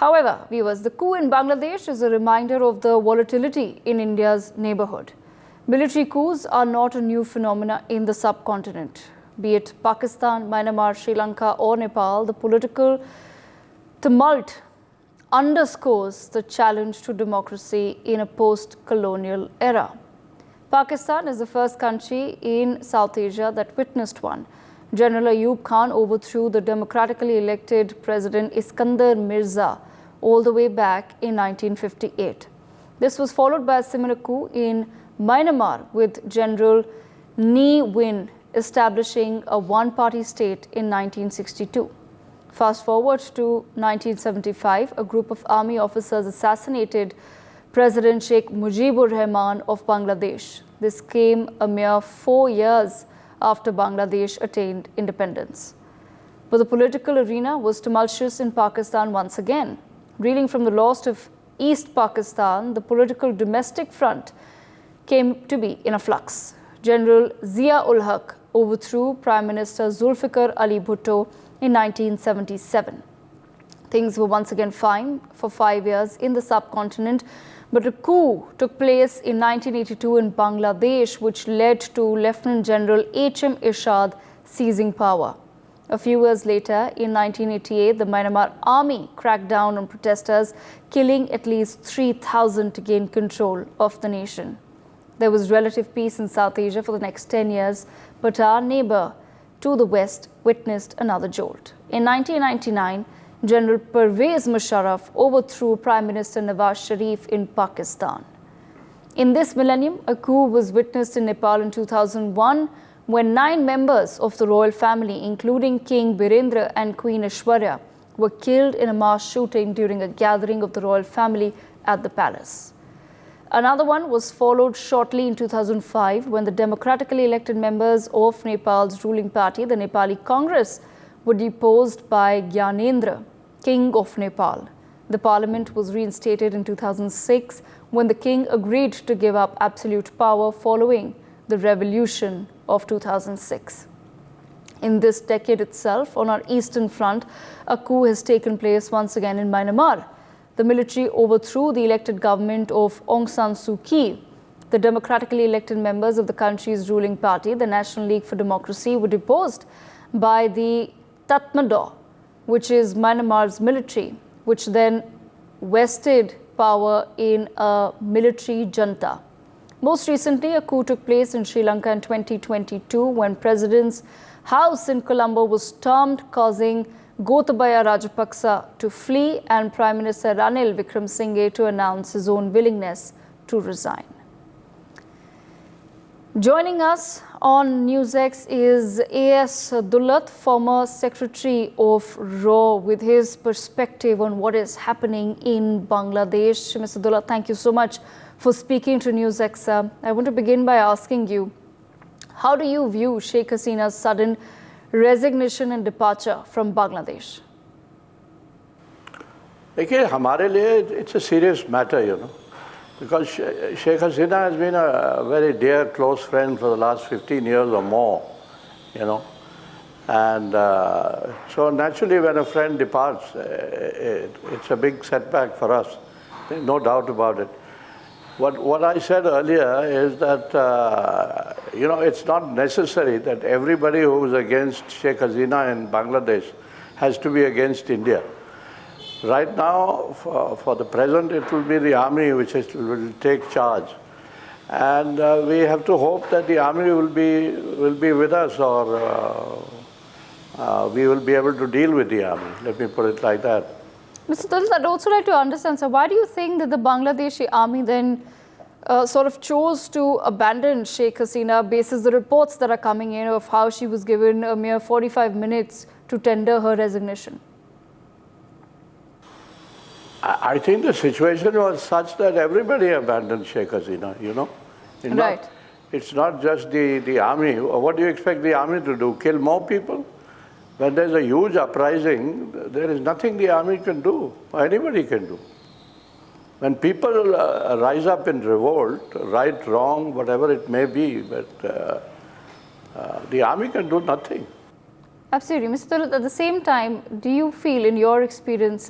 However, viewers, the coup in Bangladesh is a reminder of the volatility in India's neighbourhood. Military coups are not a new phenomena in the subcontinent. Be it Pakistan, Myanmar, Sri Lanka or Nepal, the political tumult underscores the challenge to democracy in a post-colonial era. Pakistan is the first country in South Asia that witnessed one. General Ayub Khan overthrew the democratically elected President Iskandar Mirza all the way back in 1958. This was followed by a similar coup in Myanmar with General Ne Win establishing a one-party state in 1962. Fast forward to 1975, a group of army officers assassinated President Sheikh Mujibur Rahman of Bangladesh. This came a mere 4 years after Bangladesh attained independence. But the political arena was tumultuous in Pakistan once again. Reeling from the loss of East Pakistan, the political domestic front came to be in a flux. General Zia-ul-Haq overthrew Prime Minister Zulfikar Ali Bhutto in 1977. Things were once again fine for 5 years in the subcontinent, but a coup took place in 1982 in Bangladesh, which led to Lieutenant General H.M. Irshad seizing power. A few years later, in 1988, the Myanmar army cracked down on protesters, killing at least 3,000 to gain control of the nation. There was relative peace in South Asia for the next 10 years, but our neighbor to the west witnessed another jolt. In 1999, General Pervez Musharraf overthrew Prime Minister Nawaz Sharif in Pakistan. In this millennium, a coup was witnessed in Nepal in 2001 when 9 members of the royal family, including King Birendra and Queen Aishwarya, were killed in a mass shooting during a gathering of the royal family at the palace. Another one was followed shortly in 2005 when the democratically elected members of Nepal's ruling party, the Nepali Congress, were deposed by Gyanendra, King of Nepal. The parliament was reinstated in 2006 when the king agreed to give up absolute power following the revolution of 2006. In this decade itself, on our eastern front, a coup has taken place once again in Myanmar. The military overthrew the elected government of Aung San Suu Kyi. The democratically elected members of the country's ruling party, the National League for Democracy, were deposed by the Tatmadaw, which is Myanmar's military, which then vested power in a military junta. Most recently, a coup took place in Sri Lanka in 2022 when President's house in Colombo was stormed, causing Gotabaya Rajapaksa to flee and Prime Minister Ranil Wickremesinghe to announce his own willingness to resign. Joining us on NewsX is A.S. Dullat, former Secretary of RAW, with his perspective on what is happening in Bangladesh. Mr. Dullat, thank you so much for speaking to NewsX. I want to begin by asking you, how do you view Sheikh Hasina's sudden resignation and departure from Bangladesh? देखिए हमारे लिए it's a serious matter, you know, because Sheikh Hasina has been a very dear, close friend for the last 15 years or more, you know, and so naturally when a friend departs, it's a big setback for us. There's no doubt about it. What I said earlier is that, you know, it's not necessary that everybody who is against Sheikh Hasina in Bangladesh has to be against India. Right now, for the present, it will be the army which will take charge. And we have to hope that the army will be with us, or we will be able to deal with the army. Let me put it like that. Mr. Dullat, I'd also like to understand, sir, why do you think that the Bangladeshi army then sort of chose to abandon Sheikh Hasina basis the reports that are coming in of how she was given a mere 45 minutes to tender her resignation? I think the situation was such that everybody abandoned Sheikh Hasina, you know. Right. It's not just the army. What do you expect the army to do? Kill more people? When there's a huge uprising, there is nothing the army can do, or anybody can do. When people rise up in revolt, right, wrong, whatever it may be, but the army can do nothing. Absolutely. Mr. Dullat, at the same time, do you feel, in your experience,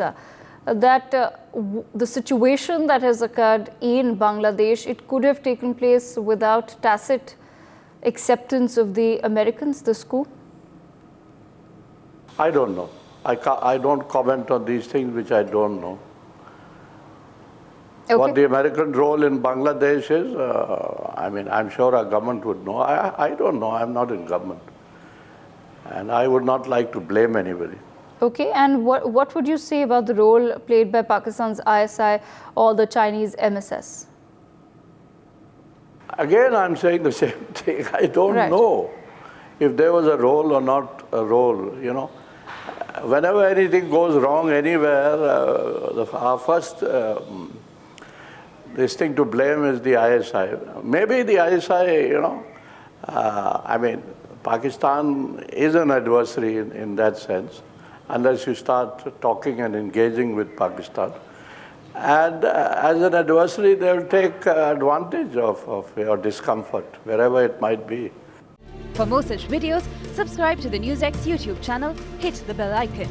that the situation that has occurred in Bangladesh, it could have taken place without tacit acceptance of the Americans, this coup? I don't know. I don't comment on these things which I don't know. Okay. What the American role in Bangladesh is, I mean, I'm sure our government would know. I don't know. I'm not in government. And I would not like to blame anybody. Okay, and what would you say about the role played by Pakistan's ISI or the Chinese MSS? Again, I'm saying the same thing. I don't Right. know if there was a role or not a role, you know. Whenever anything goes wrong anywhere, our first this thing to blame is the ISI. Maybe the ISI, you know, I mean, Pakistan is an adversary in that sense, unless you start talking and engaging with Pakistan. And as an adversary, they will take advantage of your discomfort, wherever it might be. For more such videos, subscribe to the NewsX YouTube channel, hit the bell icon.